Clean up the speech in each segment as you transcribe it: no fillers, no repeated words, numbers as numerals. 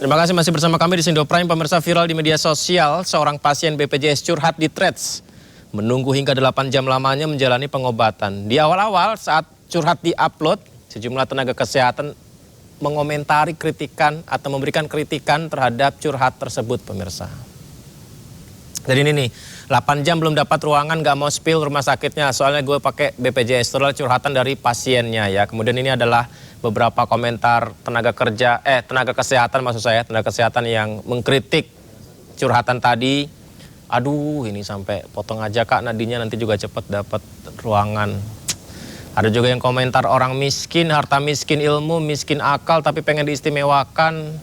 Terima kasih masih bersama kami di Sindo Prime. Pemirsa, viral di media sosial, seorang pasien BPJS curhat di Threads. Menunggu hingga 8 jam lamanya menjalani pengobatan. Di awal-awal saat curhat di-upload, sejumlah tenaga kesehatan mengomentari kritikan atau memberikan kritikan terhadap curhat tersebut, pemirsa. Jadi ini nih, 8 jam belum dapat ruangan, gak mau spill rumah sakitnya. Soalnya gue pakai BPJS, itu adalah curhatan dari pasiennya ya. Kemudian ini adalah beberapa komentar tenaga kesehatan maksud saya, tenaga kesehatan yang mengkritik curhatan tadi. Aduh, ini sampai potong aja kak, nadinya nanti juga cepat dapat ruangan. Ada juga yang komentar orang miskin, harta miskin ilmu, miskin akal tapi pengen diistimewakan.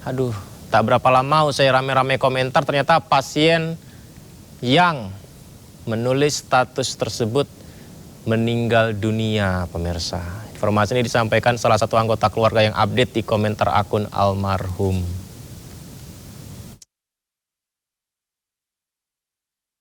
Aduh, tak berapa lama saya rame-rame komentar, ternyata pasien yang menulis status tersebut meninggal dunia, pemirsa. Informasi ini disampaikan salah satu anggota keluarga yang update di komentar akun almarhum.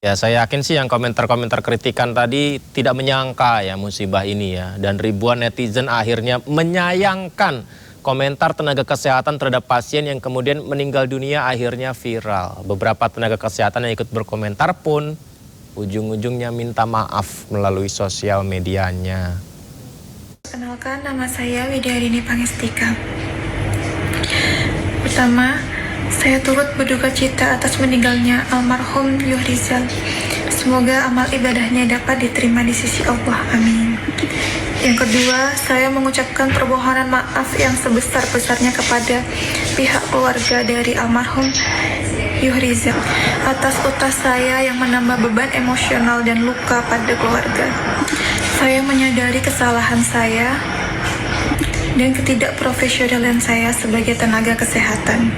Ya, saya yakin sih yang komentar-komentar kritikan tadi tidak menyangka ya musibah ini ya. Dan ribuan netizen akhirnya menyayangkan komentar tenaga kesehatan terhadap pasien yang kemudian meninggal dunia akhirnya viral. Beberapa tenaga kesehatan yang ikut berkomentar pun ujung-ujungnya minta maaf melalui sosial medianya. Kenalkan, nama saya Widyadini Pangestika. Pertama, saya turut berduka cita atas meninggalnya almarhum Yuhrizal. Semoga amal ibadahnya dapat diterima di sisi Allah. Amin. Yang kedua, saya mengucapkan permohonan maaf yang sebesar-besarnya kepada pihak keluarga dari almarhum Yuhrizal atas utas saya yang menambah beban emosional dan luka pada keluarga. Saya menyadari kesalahan saya dan ketidakprofesionalan saya sebagai tenaga kesehatan.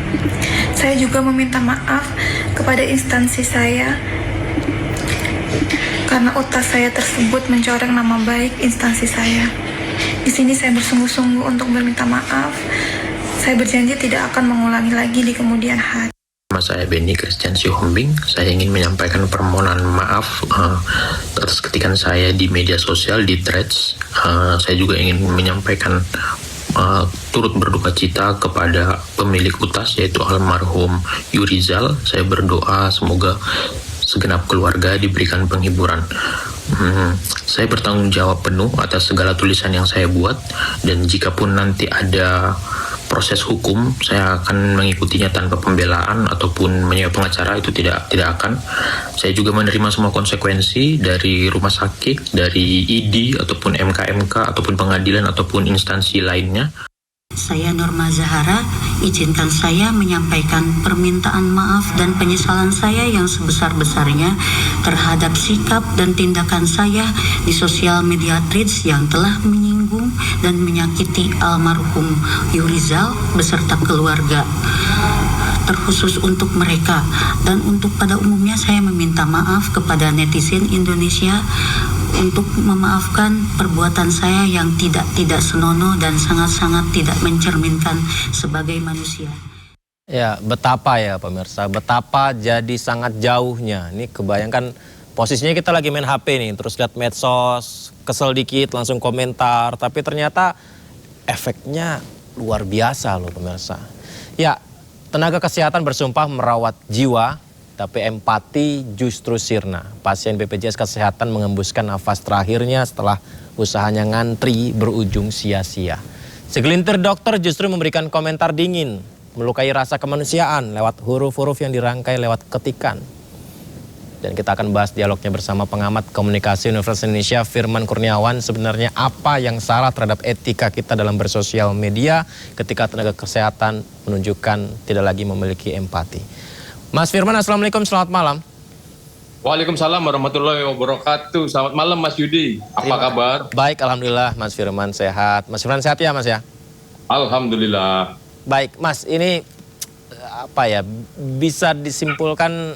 Saya juga meminta maaf kepada instansi saya karena utas saya tersebut mencoreng nama baik instansi saya. Di sini saya bersungguh-sungguh untuk meminta maaf. Saya berjanji tidak akan mengulangi lagi di kemudian hari. Nama saya Benny Christian Sihombing. Saya ingin menyampaikan permohonan maaf atas ketikan saya di media sosial di Threads. Saya juga ingin menyampaikan turut berduka cita kepada pemilik utas yaitu almarhum Yuhrizal. Saya berdoa semoga segenap keluarga diberikan penghiburan. Saya bertanggung jawab penuh atas segala tulisan yang saya buat, dan jikapun nanti ada proses hukum, saya akan mengikutinya tanpa pembelaan ataupun menyewa pengacara, itu tidak akan. Saya juga menerima semua konsekuensi dari rumah sakit, dari ID ataupun MK ataupun pengadilan ataupun instansi lainnya. Saya Norma Zahara, izinkan saya menyampaikan permintaan maaf dan penyesalan saya yang sebesar-besarnya terhadap sikap dan tindakan saya di sosial media Threads yang telah menyinggung dan menyakiti almarhum Yuhrizal beserta keluarga. Terkhusus untuk mereka dan untuk pada umumnya saya meminta maaf kepada netizen Indonesia untuk memaafkan perbuatan saya yang tidak senonoh dan sangat-sangat tidak mencerminkan sebagai manusia. Ya, betapa ya pemirsa, betapa jadi sangat jauhnya. Ini kebayangkan posisinya kita lagi main HP nih, terus lihat medsos, kesel dikit langsung komentar, tapi ternyata efeknya luar biasa loh pemirsa. Ya, tenaga kesehatan bersumpah merawat jiwa, tapi empati justru sirna. Pasien BPJS Kesehatan mengembuskan nafas terakhirnya setelah usahanya ngantri berujung sia-sia. Segelintir dokter justru memberikan komentar dingin, melukai rasa kemanusiaan lewat huruf-huruf yang dirangkai lewat ketikan. Dan kita akan bahas dialognya bersama pengamat komunikasi Universitas Indonesia Firman Kurniawan. Sebenarnya apa yang salah terhadap etika kita dalam bersosial media ketika tenaga kesehatan menunjukkan tidak lagi memiliki empati. Mas Firman, assalamualaikum, selamat malam. Waalaikumsalam warahmatullahi wabarakatuh. Selamat malam Mas Yudi. Apa kabar? Baik, alhamdulillah Mas Firman sehat. Mas Firman sehat ya Mas ya? Alhamdulillah. Baik Mas, ini apa ya, bisa disimpulkan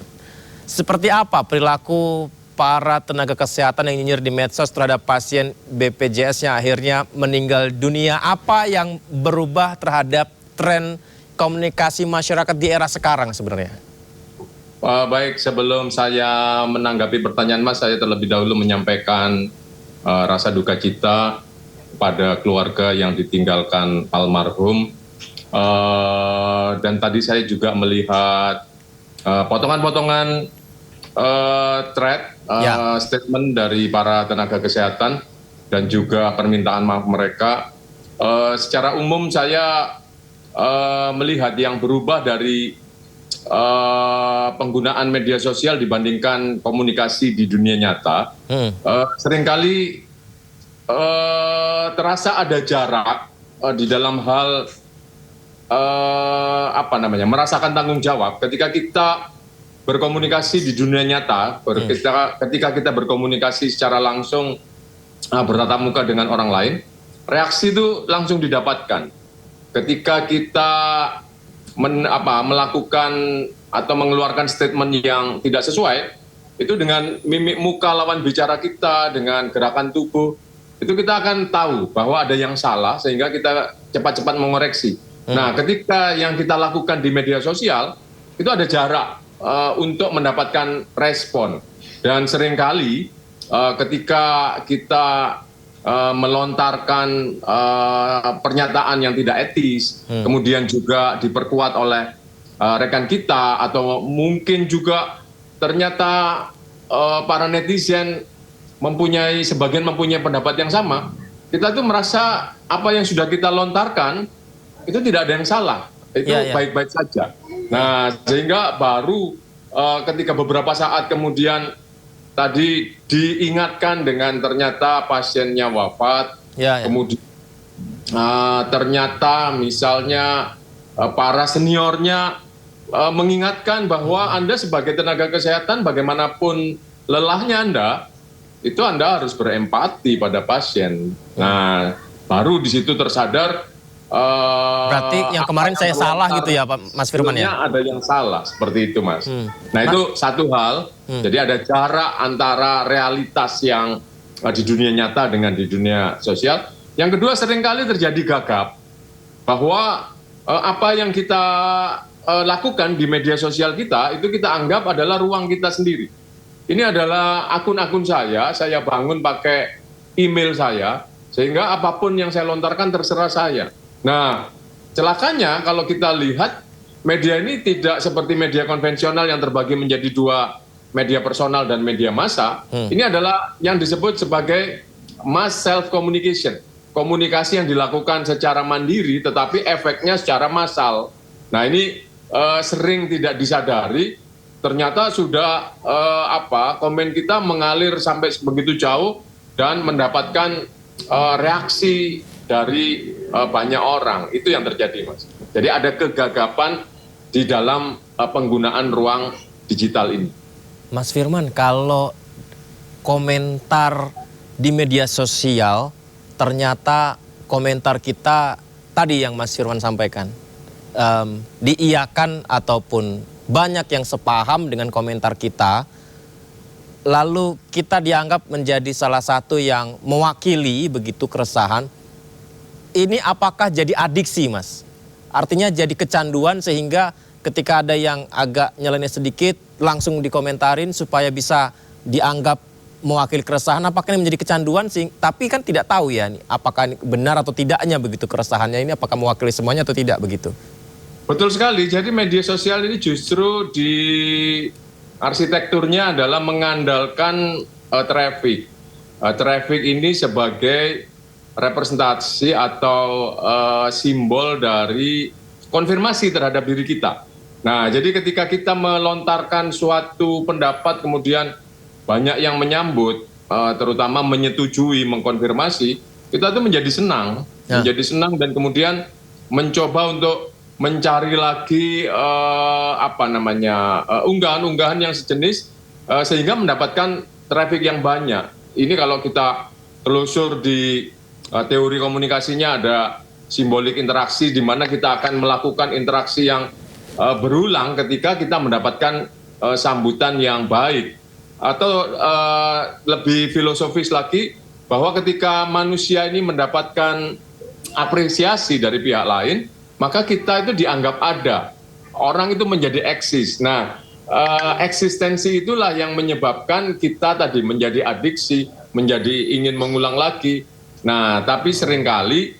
seperti apa perilaku para tenaga kesehatan yang nyinyir di medsos terhadap pasien BPJS yang akhirnya meninggal dunia? Apa yang berubah terhadap tren komunikasi masyarakat di era sekarang sebenarnya? Baik, sebelum saya menanggapi pertanyaan Mas, saya terlebih dahulu menyampaikan rasa duka cita pada keluarga yang ditinggalkan almarhum. Dan tadi saya juga melihat potongan-potongan thread statement dari para tenaga kesehatan dan juga permintaan maaf mereka. Secara umum saya melihat yang berubah dari penggunaan media sosial dibandingkan komunikasi di dunia nyata, seringkali terasa ada jarak di dalam hal merasakan tanggung jawab ketika kita berkomunikasi di dunia nyata, ketika kita berkomunikasi secara langsung bertatap muka dengan orang lain, reaksi itu langsung didapatkan. Ketika kita melakukan atau mengeluarkan statement yang tidak sesuai, itu dengan mimik muka lawan bicara kita, dengan gerakan tubuh, itu kita akan tahu bahwa ada yang salah sehingga kita cepat-cepat mengoreksi. Nah, ketika yang kita lakukan di media sosial, itu ada jarak untuk mendapatkan respon. Dan seringkali ketika kita melontarkan pernyataan yang tidak etis, kemudian juga diperkuat oleh rekan kita, atau mungkin juga ternyata para netizen sebagian mempunyai pendapat yang sama, kita tuh merasa apa yang sudah kita lontarkan itu tidak ada yang salah, itu baik-baik saja. Nah, sehingga baru ketika beberapa saat kemudian tadi diingatkan dengan ternyata pasiennya wafat, kemudian ternyata misalnya para seniornya mengingatkan bahwa Anda sebagai tenaga kesehatan bagaimanapun lelahnya Anda harus berempati pada pasien. Nah, baru di situ tersadar. Berarti yang kemarin saya salah gitu ya Pak Mas Firman ya? Ada yang salah seperti itu Mas. Nah itu satu hal, jadi ada jarak antara realitas yang di dunia nyata dengan di dunia sosial. Yang kedua, seringkali terjadi gagap bahwa apa yang kita lakukan di media sosial kita itu kita anggap adalah ruang kita sendiri. Ini adalah akun-akun saya bangun pakai email saya, sehingga apapun yang saya lontarkan terserah saya. Nah, celakanya kalau kita lihat media ini tidak seperti media konvensional yang terbagi menjadi dua, media personal dan media massa. Ini adalah yang disebut sebagai mass self-communication. Komunikasi yang dilakukan secara mandiri tetapi efeknya secara massal. Nah, ini sering tidak disadari, ternyata sudah komen kita mengalir sampai begitu jauh dan mendapatkan reaksi dari banyak orang. Itu yang terjadi Mas. Jadi ada kegagapan di dalam penggunaan ruang digital ini. Mas Firman, kalau komentar di media sosial ternyata komentar kita tadi yang Mas Firman sampaikan diiyakan ataupun banyak yang sepaham dengan komentar kita, lalu kita dianggap menjadi salah satu yang mewakili begitu keresahan. Ini apakah jadi adiksi Mas? Artinya jadi kecanduan sehingga ketika ada yang agak nyeleneh sedikit langsung dikomentarin supaya bisa dianggap mewakili keresahan. Apakah ini menjadi kecanduan sih? Tapi kan tidak tahu ya apakah ini benar atau tidaknya begitu keresahannya ini, apakah mewakili semuanya atau tidak begitu. Betul sekali. Jadi media sosial ini justru di arsitekturnya adalah mengandalkan traffic. Traffic ini sebagai representasi atau simbol dari konfirmasi terhadap diri kita. Nah, jadi ketika kita melontarkan suatu pendapat kemudian banyak yang menyambut, terutama menyetujui, mengkonfirmasi, kita tuh menjadi senang, dan kemudian mencoba untuk mencari lagi unggahan-unggahan yang sejenis sehingga mendapatkan traffic yang banyak. Ini kalau kita telusur di teori komunikasinya ada simbolik interaksi di mana kita akan melakukan interaksi yang berulang ketika kita mendapatkan sambutan yang baik. Atau lebih filosofis lagi, bahwa ketika manusia ini mendapatkan apresiasi dari pihak lain, maka kita itu dianggap ada. Orang itu menjadi eksis. Nah, eksistensi itulah yang menyebabkan kita tadi menjadi adiksi, menjadi ingin mengulang lagi. Nah, tapi seringkali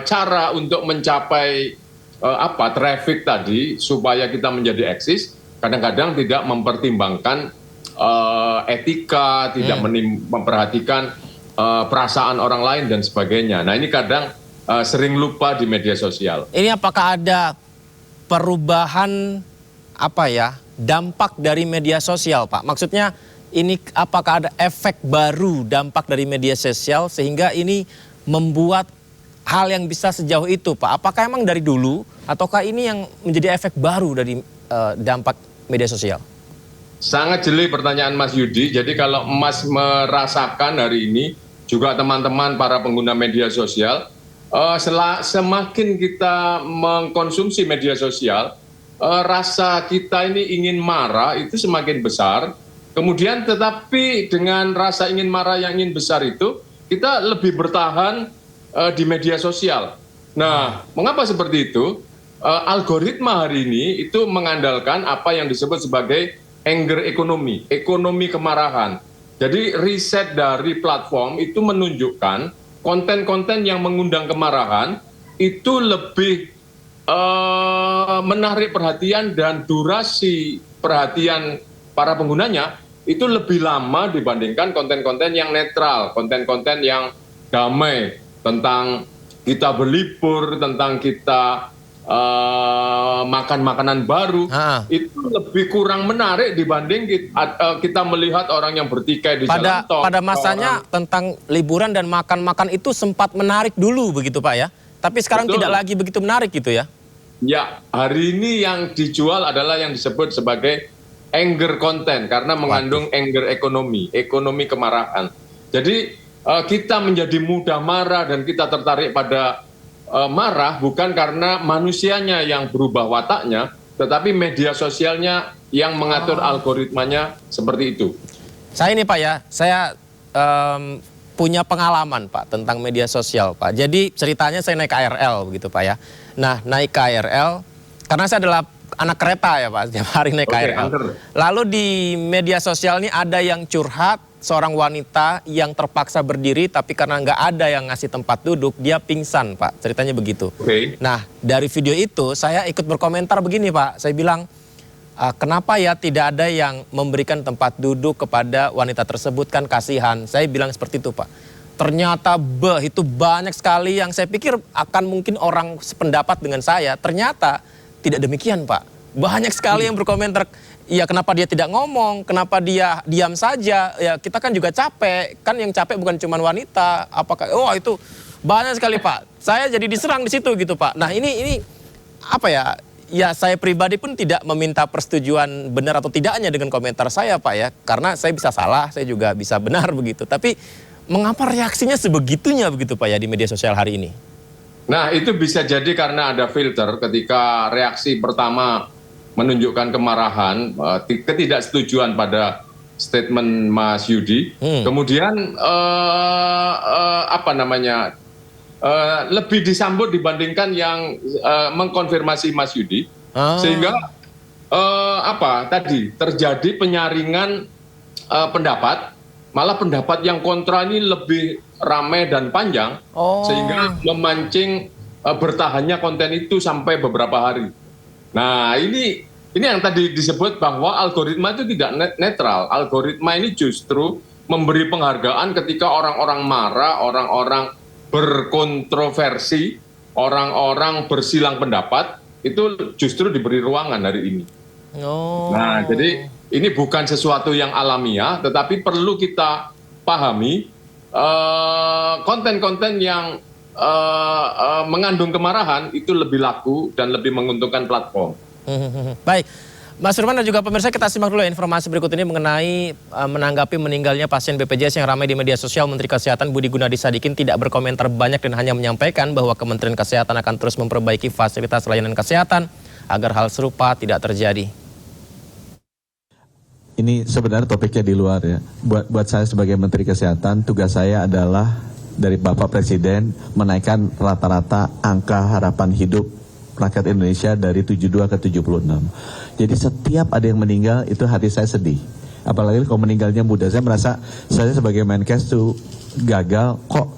cara untuk mencapai traffic tadi supaya kita menjadi eksis, kadang-kadang tidak mempertimbangkan etika, tidak memperhatikan perasaan orang lain dan sebagainya. Nah, ini kadang sering lupa di media sosial. Ini apakah ada perubahan dampak dari media sosial, Pak? Maksudnya ini apakah ada efek baru dampak dari media sosial sehingga ini membuat hal yang bisa sejauh itu, Pak? Apakah emang dari dulu ataukah ini yang menjadi efek baru dari dampak media sosial? Sangat jeli pertanyaan Mas Yudi. Jadi kalau Mas merasakan hari ini, juga teman-teman para pengguna media sosial, semakin kita mengkonsumsi media sosial, rasa kita ini ingin marah itu semakin besar. Kemudian tetapi dengan rasa ingin marah yang ingin besar itu, kita lebih bertahan di media sosial. Nah, mengapa seperti itu? Algoritma hari ini itu mengandalkan apa yang disebut sebagai anger ekonomi, ekonomi kemarahan. Jadi riset dari platform itu menunjukkan konten-konten yang mengundang kemarahan itu lebih menarik perhatian dan durasi perhatian para penggunanya itu lebih lama dibandingkan konten-konten yang netral, konten-konten yang damai, tentang kita berlibur, tentang kita makan makanan baru, itu lebih kurang menarik dibanding kita melihat orang yang bertikai di jalan tol. Pada masanya tentang liburan dan makan-makan itu sempat menarik dulu begitu, Pak, ya? Tapi sekarang tidak lagi begitu menarik gitu ya? Ya, hari ini yang dijual adalah yang disebut sebagai anger content karena mengandung anger ekonomi, ekonomi kemarahan. Jadi kita menjadi mudah marah dan kita tertarik pada marah bukan karena manusianya yang berubah wataknya, tetapi media sosialnya yang mengatur algoritmanya seperti itu. Saya ini, Pak, ya, saya punya pengalaman, Pak, tentang media sosial, Pak. Jadi ceritanya saya naik KRL begitu, Pak, ya. Nah, naik KRL karena saya adalah anak kereta ya, Pak, setiap hari naik KRL. Lalu di media sosial ini ada yang curhat, seorang wanita yang terpaksa berdiri tapi karena nggak ada yang ngasih tempat duduk, dia pingsan, Pak. Ceritanya begitu. Nah, dari video itu saya ikut berkomentar begini, Pak. Saya bilang, kenapa ya tidak ada yang memberikan tempat duduk kepada wanita tersebut, kan kasihan. Saya bilang seperti itu, Pak. Ternyata itu banyak sekali yang saya pikir akan mungkin orang sependapat dengan saya. Ternyata tidak demikian, Pak. Banyak sekali yang berkomentar, ya kenapa dia tidak ngomong, kenapa dia diam saja, ya kita kan juga capek, kan yang capek bukan cuma wanita, apakah, itu banyak sekali, Pak. Saya jadi diserang di situ gitu, Pak. Nah ini apa ya, ya saya pribadi pun tidak meminta persetujuan benar atau tidaknya dengan komentar saya, Pak, ya. Karena saya bisa salah, saya juga bisa benar begitu. Tapi mengapa reaksinya sebegitunya begitu, Pak, ya di media sosial hari ini? Nah, itu bisa jadi karena ada filter ketika reaksi pertama menunjukkan kemarahan, ketidaksetujuan pada statement Mas Yudi. Kemudian lebih disambut dibandingkan yang mengkonfirmasi Mas Yudi, sehingga terjadi penyaringan pendapat, malah pendapat yang kontra ini lebih ramai dan panjang, sehingga memancing bertahannya konten itu sampai beberapa hari. Nah, ini yang tadi disebut bahwa algoritma itu tidak netral. Algoritma ini justru memberi penghargaan ketika orang-orang marah, orang-orang berkontroversi, orang-orang bersilang pendapat, itu justru diberi ruangan hari ini. Nah, jadi ini bukan sesuatu yang alamiah, tetapi perlu kita pahami konten-konten yang mengandung kemarahan itu lebih laku dan lebih menguntungkan platform. Baik, Mas Firman dan juga pemirsa, kita simak dulu informasi berikut ini mengenai menanggapi meninggalnya pasien BPJS yang ramai di media sosial. Menteri Kesehatan Budi Gunadi Sadikin tidak berkomentar banyak dan hanya menyampaikan bahwa Kementerian Kesehatan akan terus memperbaiki fasilitas layanan kesehatan agar hal serupa tidak terjadi. Ini sebenarnya topiknya di luar ya. Buat saya sebagai Menteri Kesehatan, tugas saya adalah dari Bapak Presiden menaikkan rata-rata angka harapan hidup rakyat Indonesia dari 72 ke 76. Jadi setiap ada yang meninggal itu hati saya sedih. Apalagi kalau meninggalnya muda. Saya merasa saya sebagai Menkes tuh gagal, kok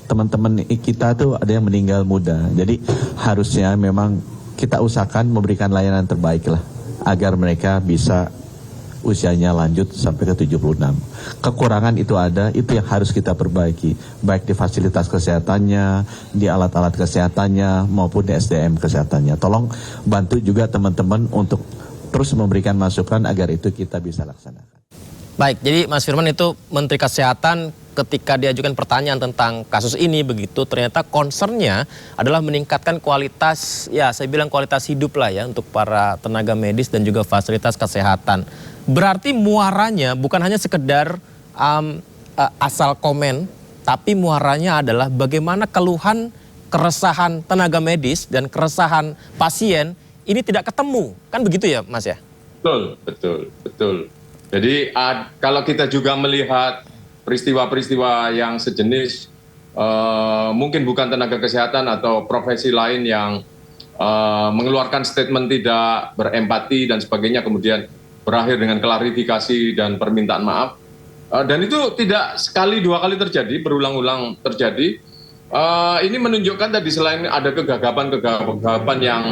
teman-teman kita tuh ada yang meninggal muda. Jadi harusnya memang kita usahakan memberikan layanan terbaik lah agar mereka bisa usianya lanjut sampai ke 76. Kekurangan itu ada, itu yang harus kita perbaiki, baik di fasilitas kesehatannya, di alat-alat kesehatannya, maupun di SDM kesehatannya. Tolong bantu juga teman-teman untuk terus memberikan masukan agar itu kita bisa laksanakan. Baik, jadi Mas Firman itu Menteri Kesehatan ketika diajukan pertanyaan tentang kasus ini begitu, ternyata concernnya adalah meningkatkan kualitas, ya saya bilang kualitas hidup lah ya untuk para tenaga medis dan juga fasilitas kesehatan. Berarti muaranya bukan hanya sekedar asal komen, tapi muaranya adalah bagaimana keluhan, keresahan tenaga medis dan keresahan pasien ini tidak ketemu, kan begitu ya Mas ya? Betul. Jadi kalau kita juga melihat peristiwa-peristiwa yang sejenis, mungkin bukan tenaga kesehatan atau profesi lain yang mengeluarkan statement tidak berempati dan sebagainya, kemudian berakhir dengan klarifikasi dan permintaan maaf. Dan itu tidak sekali dua kali terjadi, berulang-ulang terjadi. Ini menunjukkan tadi selain ada kegagapan yang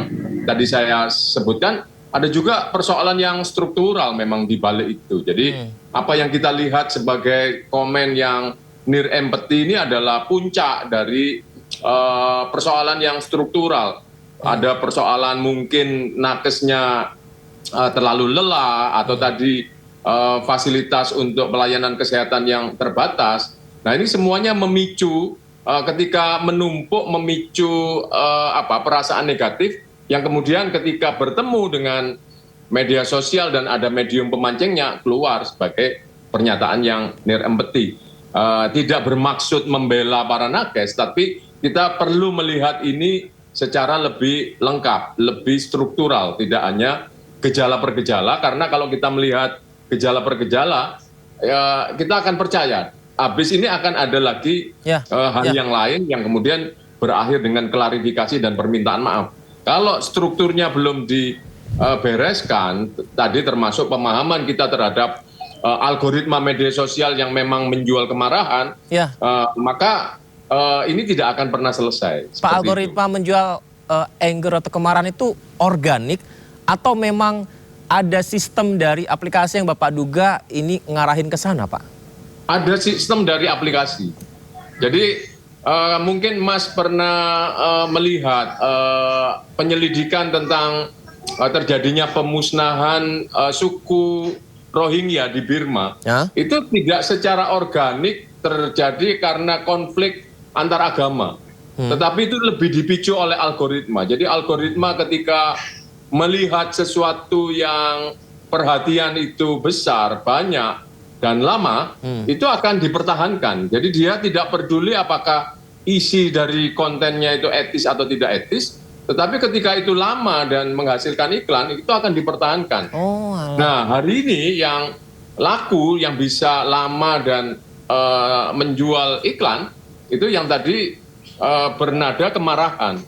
tadi saya sebutkan, ada juga persoalan yang struktural memang di balik itu. Jadi apa yang kita lihat sebagai komen yang near empathy ini adalah puncak dari persoalan yang struktural. Ada persoalan mungkin nakesnya terlalu lelah atau tadi fasilitas untuk pelayanan kesehatan yang terbatas. Nah ini semuanya memicu ketika menumpuk memicu perasaan negatif yang kemudian ketika bertemu dengan media sosial dan ada medium pemancingnya keluar sebagai pernyataan yang near empathy. Tidak bermaksud membela para nakes, tapi kita perlu melihat ini secara lebih lengkap, lebih struktural, tidak hanya gejala per gejala, karena kalau kita melihat gejala per gejala, ya kita akan percaya. Habis ini akan ada lagi hal yang lain yang kemudian berakhir dengan klarifikasi dan permintaan maaf. Kalau strukturnya belum dibereskan, tadi termasuk pemahaman kita terhadap algoritma media sosial yang memang menjual kemarahan, maka ini tidak akan pernah selesai. Pak, algoritma menjual anger atau kemarahan itu organik atau memang ada sistem dari aplikasi yang Bapak duga ini ngarahin ke sana, Pak? Ada sistem dari aplikasi. Jadi mungkin Mas pernah melihat penyelidikan tentang terjadinya pemusnahan suku Rohingya di Burma. Itu tidak secara organik terjadi karena konflik antar agama. Tetapi itu lebih dipicu oleh algoritma. Jadi algoritma ketika melihat sesuatu yang perhatian itu besar, banyak, dan lama, itu akan dipertahankan. Jadi dia tidak peduli apakah isi dari kontennya itu etis atau tidak etis, tetapi ketika itu lama dan menghasilkan iklan, itu akan dipertahankan. Nah, hari ini yang laku, yang bisa lama dan menjual iklan, itu yang tadi bernada kemarahan.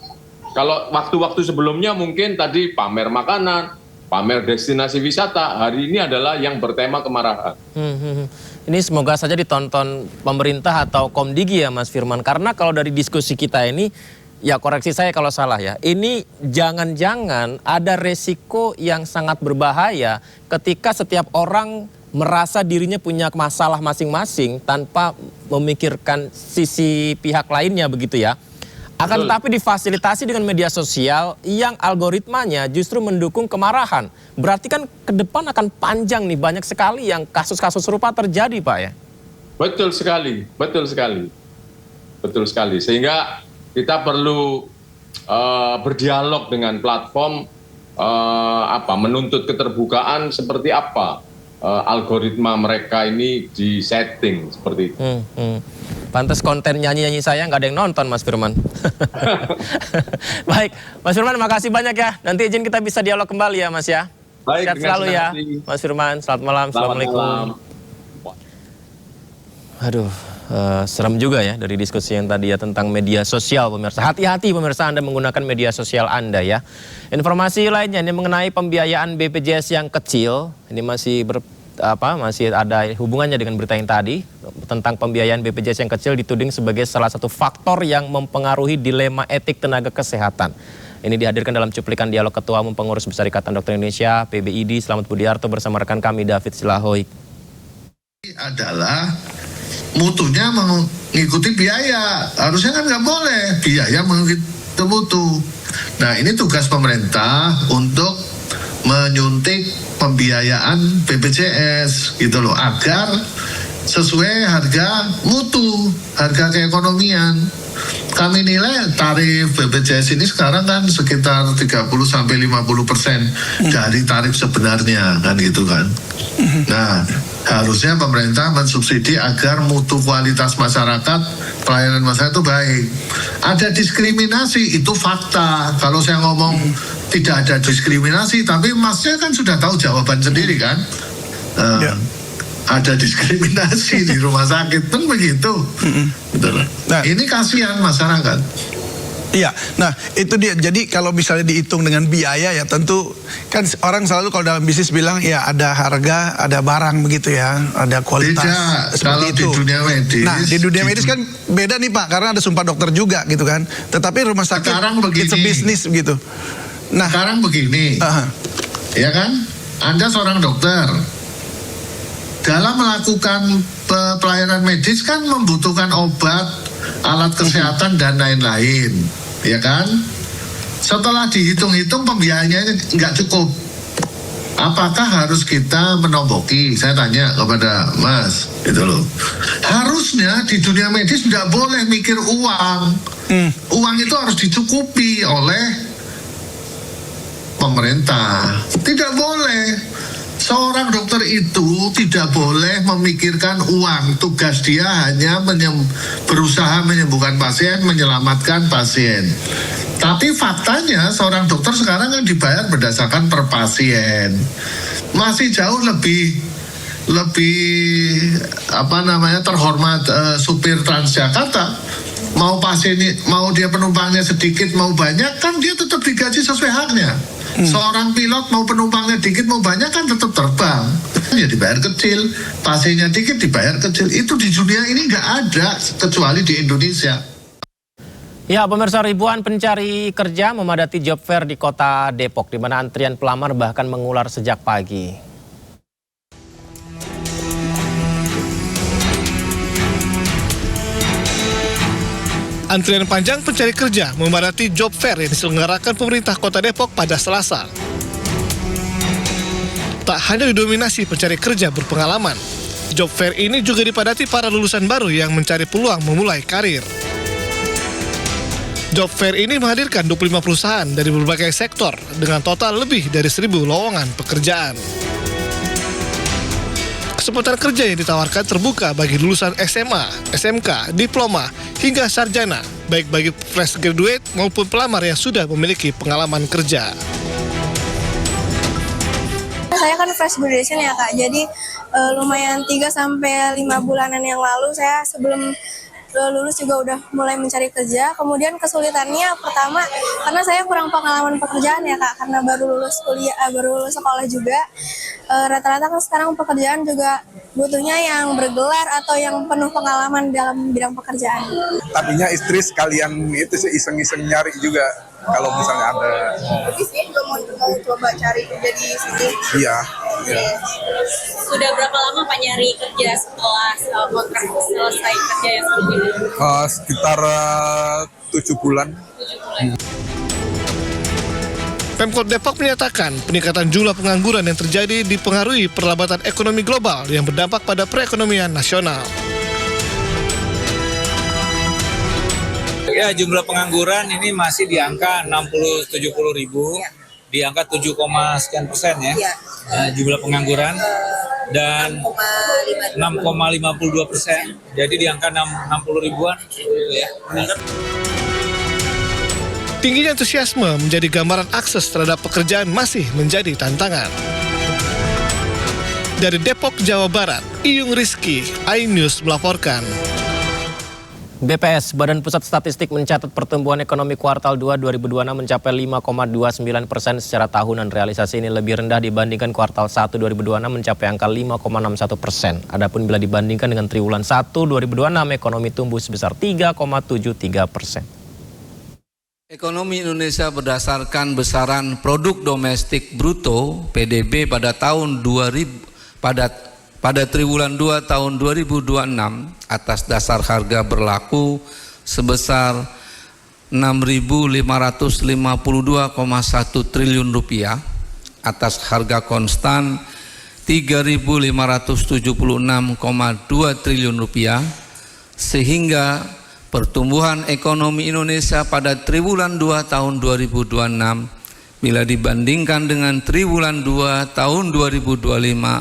Kalau waktu-waktu sebelumnya mungkin tadi pamer makanan, pamer destinasi wisata, hari ini adalah yang bertema kemarahan. Ini semoga saja ditonton pemerintah atau Komdigi ya Mas Firman. Karena kalau dari diskusi kita ini, ya koreksi saya kalau salah ya, ini jangan-jangan ada resiko yang sangat berbahaya ketika setiap orang merasa dirinya punya masalah masing-masing tanpa memikirkan sisi pihak lainnya begitu ya. Akan tetapi difasilitasi dengan media sosial yang algoritmanya justru mendukung kemarahan. Berarti kan ke depan akan panjang nih, banyak sekali yang kasus-kasus serupa terjadi Pak ya? Betul sekali. Sehingga kita perlu berdialog dengan platform, menuntut keterbukaan seperti apa algoritma mereka ini disetting seperti itu. Pantes konten nyanyi-nyanyi saya nggak ada yang nonton Mas Firman. Baik, Mas Firman makasih banyak ya. Nanti izin kita bisa dialog kembali ya Mas ya. Baik, sehat selalu ya Mas Firman. Selamat malam. Assalamualaikum. Aduh, serem juga ya dari diskusi yang tadi ya tentang media sosial pemirsa. Hati-hati pemirsa Anda menggunakan media sosial Anda ya. Informasi lainnya ini mengenai pembiayaan BPJS yang kecil. Ini masih masih ada hubungannya dengan berita yang tadi tentang pembiayaan BPJS yang kecil dituding sebagai salah satu faktor yang mempengaruhi dilema etik tenaga kesehatan. Ini dihadirkan dalam cuplikan dialog Ketua Umum Pengurus Besar Ikatan Dokter Indonesia PBID Slamet Budiarto bersama rekan kami David Silahoik. Adalah mutunya mengikuti biaya, harusnya kan nggak boleh biaya mengikuti mutu. Nah ini tugas pemerintah untuk menyuntik pembiayaan BPJS gitu loh, agar sesuai harga mutu, harga keekonomian. Kami nilai tarif BPJS ini sekarang kan sekitar 30-50% dari tarif sebenarnya kan gitu kan. Nah harusnya pemerintah mensubsidi agar mutu kualitas masyarakat, pelayanan masyarakat itu baik. Ada diskriminasi, itu fakta. Kalau saya ngomong tidak ada diskriminasi, tapi masnya kan sudah tahu jawaban sendiri kan. Ada diskriminasi di rumah sakit pun begitu. Nah, ini kasihan masyarakat. Iya, nah itu dia. Jadi kalau misalnya dihitung dengan biaya ya tentu kan orang selalu kalau dalam bisnis bilang ya ada harga, ada barang begitu ya, ada kualitas. Tidak, kalau itu. di dunia medis. Nah di dunia medis kan beda nih Pak, karena ada sumpah dokter juga gitu kan. Tetapi rumah sakit itu bisnis begitu. Nah sekarang begini, ya kan, Anda seorang dokter. Dalam melakukan pelayanan medis kan membutuhkan obat, alat kesehatan dan lain-lain, ya kan? Setelah dihitung-hitung pembiayaannya nggak cukup. Apakah harus kita menomboki? Saya tanya kepada Mas, gitu loh. Harusnya di dunia medis nggak boleh mikir uang. Uang itu harus dicukupi oleh pemerintah. Tidak boleh. Seorang dokter itu tidak boleh memikirkan uang. Tugas dia hanya berusaha menyembuhkan pasien, menyelamatkan pasien. Tapi faktanya seorang dokter sekarang kan dibayar berdasarkan per pasien. Masih jauh lebih terhormat supir Transjakarta. Mau dia penumpangnya sedikit mau banyak kan dia tetap digaji sesuai haknya. Seorang pilot mau penumpangnya dikit mau banyak kan tetap terbang. Ya dibayar kecil, pasiennya dikit dibayar kecil. Itu di dunia ini nggak ada kecuali di Indonesia. Ya, pemirsa, ribuan pencari kerja memadati job fair di kota Depok, di mana antrian pelamar bahkan mengular sejak pagi. Antrian panjang pencari kerja memadati job fair yang diselenggarakan pemerintah Kota Depok pada Selasa. Tak hanya didominasi pencari kerja berpengalaman, job fair ini juga dipadati para lulusan baru yang mencari peluang memulai karir. Job fair ini menghadirkan 25 perusahaan dari berbagai sektor dengan total lebih dari 1.000 lowongan pekerjaan. Kesempatan kerja yang ditawarkan terbuka bagi lulusan SMA, SMK, diploma, hingga sarjana, baik bagi fresh graduate maupun pelamar yang sudah memiliki pengalaman kerja. Saya kan fresh graduation ya Kak, jadi lumayan 3-5 bulanan yang lalu saya sebelum lulus juga udah mulai mencari kerja. Kemudian kesulitannya pertama karena saya kurang pengalaman pekerjaan ya Kak, karena baru lulus kuliah, baru lulus sekolah juga. Rata-rata kan sekarang pekerjaan juga butuhnya yang bergelar atau yang penuh pengalaman dalam bidang pekerjaan. Tadinya istri sekalian itu sih iseng-iseng nyari juga kalau misalnya ada. Jadi sih mau coba cari kerja di sini. Iya. Sudah berapa lama Pak nyari kerja setelah kontrak selesai kerja yang sebelumnya? Sekitar 7 bulan. Pemkot Depok menyatakan peningkatan jumlah pengangguran yang terjadi dipengaruhi perlambatan ekonomi global yang berdampak pada perekonomian nasional. Ya, jumlah pengangguran ini masih di angka 60-70 ribu, di angka 7, sekian persen ya. Jumlah pengangguran dan 6,52%, jadi di angka 60 ribuan ya. Tingginya antusiasme menjadi gambaran akses terhadap pekerjaan masih menjadi tantangan. Dari Depok, Jawa Barat, Iyung Rizky, iNews melaporkan. BPS, Badan Pusat Statistik mencatat pertumbuhan ekonomi kuartal 2 2026 mencapai 5,29% secara tahunan. Realisasi ini lebih rendah dibandingkan kuartal 1 2026 mencapai angka 5,61%. Adapun bila dibandingkan dengan triwulan 1 2026, ekonomi tumbuh sebesar 3,73%. Ekonomi Indonesia berdasarkan besaran produk domestik bruto (PDB) pada tahun 2000 pada triwulan 2 tahun 2026 atas dasar harga berlaku sebesar 6.552,1 triliun rupiah atas harga konstan 3.576,2 triliun rupiah, sehingga pertumbuhan ekonomi Indonesia pada triwulan 2 tahun 2026 bila dibandingkan dengan triwulan 2 tahun 2025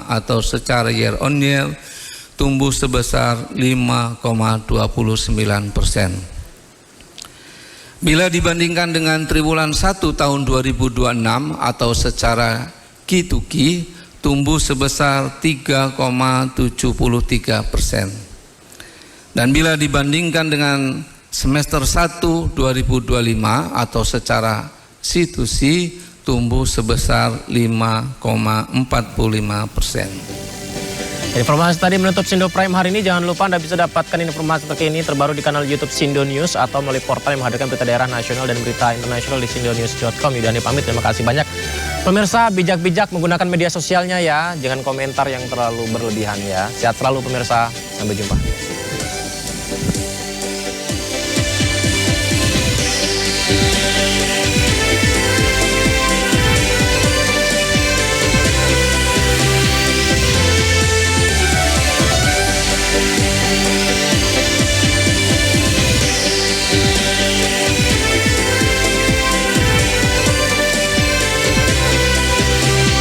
atau secara year on year tumbuh sebesar 5,29%. Bila dibandingkan dengan triwulan 1 tahun 2026 atau secara Q to Q tumbuh sebesar 3,73%. Dan bila dibandingkan dengan semester 1 2025 atau secara C to C tumbuh sebesar 5,45%. Informasi tadi menutup Sindo Prime hari ini. Jangan lupa Anda bisa dapatkan informasi terkini terbaru di kanal YouTube Sindo News atau melalui portal yang menghadirkan berita daerah, nasional, dan berita internasional di sindonews.com. Yudhani pamit, terima kasih banyak. Pemirsa, bijak-bijak menggunakan media sosialnya ya. Jangan komentar yang terlalu berlebihan ya. Sehat selalu pemirsa, sampai jumpa.